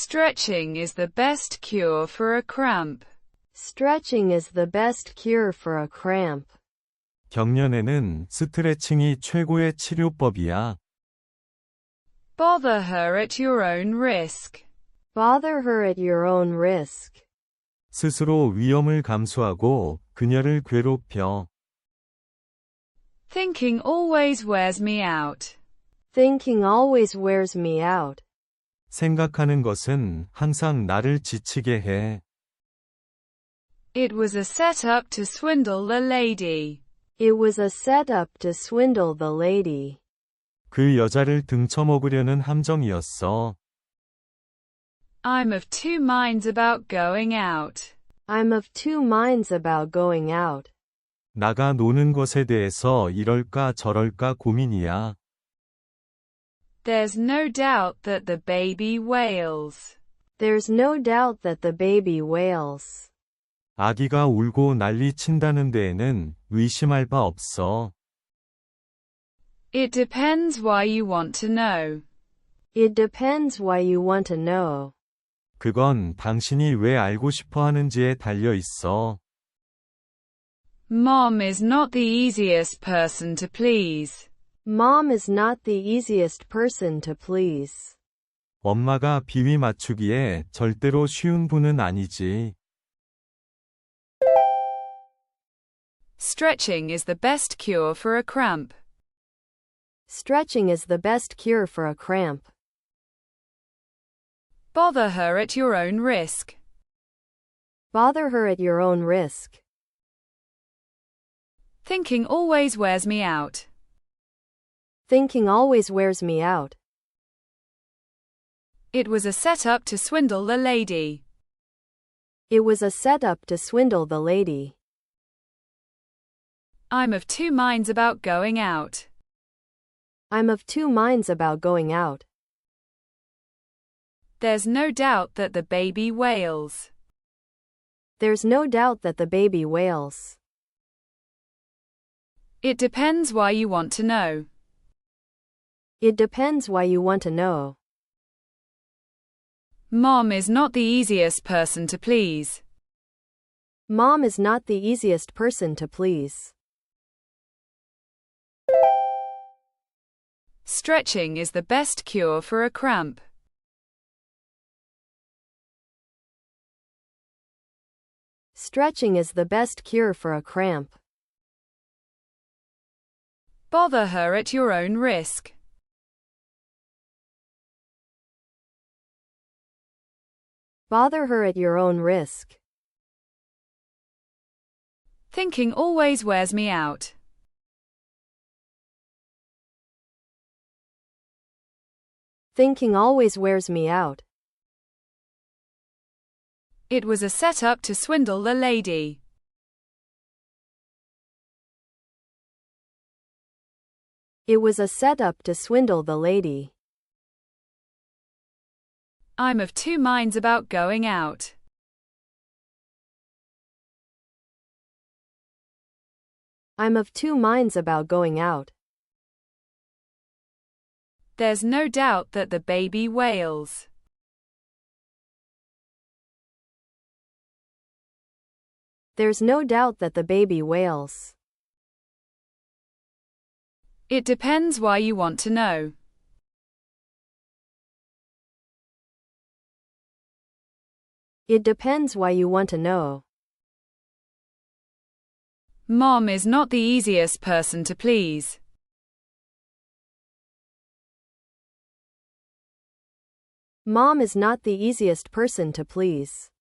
Stretching is the best cure for a cramp. Stretching is the best cure for a cramp. 경련에는 스트레칭이 최고의 치료법이야. Bother her at your own risk. Bother her at your own risk. 스스로 위험을 감수하고 그녀를 괴롭혀. Thinking always wears me out. Thinking always wears me out. 생각하는 것은 항상 나를 지치게 해. It was a setup to swindle the lady. It was a setup to swindle the lady. 그 여자를 등쳐먹으려는 함정이었어. I'm of two minds about going out. I'm of two minds about going out. 나가 노는 것에 대해서 이럴까 저럴까 고민이야. There's no doubt that the baby wails. There's no doubt that the baby wails. 아기가 울고 난리 친다는 데에는 의심할 바 없어. It depends why you want to know. It depends why you want to know. 그건 당신이 왜 알고 싶어 하는지에 달려 있어. Mom is not the easiest person to please. Mom is not the easiest person to please. 엄마가 비위 맞추기에 절대로 쉬운 분은 아니지. Stretching is the best cure for a cramp. Stretching is the best cure for a cramp. Bother her at your own risk. Bother her at your own risk. Thinking always wears me out. Thinking always wears me out. It was a setup to swindle the lady. It was a setup to swindle the lady. I'm of two minds about going out. I'm of two minds about going out. There's no doubt that the baby wails. There's no doubt that the baby wails. It depends why you want to know. It depends why you want to know. Mom is not the easiest person to please. Mom is not the easiest person to please. Stretching is the best cure for a cramp. Stretching is the best cure for a cramp. Bother her at your own risk. Bother her at your own risk. Thinking always wears me out. Thinking always wears me out. It was a setup to swindle the lady. It was a setup to swindle the lady. I'm of two minds about going out. I'm of two minds about going out. There's no doubt that the baby wails. There's no doubt that the baby wails. It depends why you want to know. It depends why you want to know. Mom is not the easiest person to please. Mom is not the easiest person to please.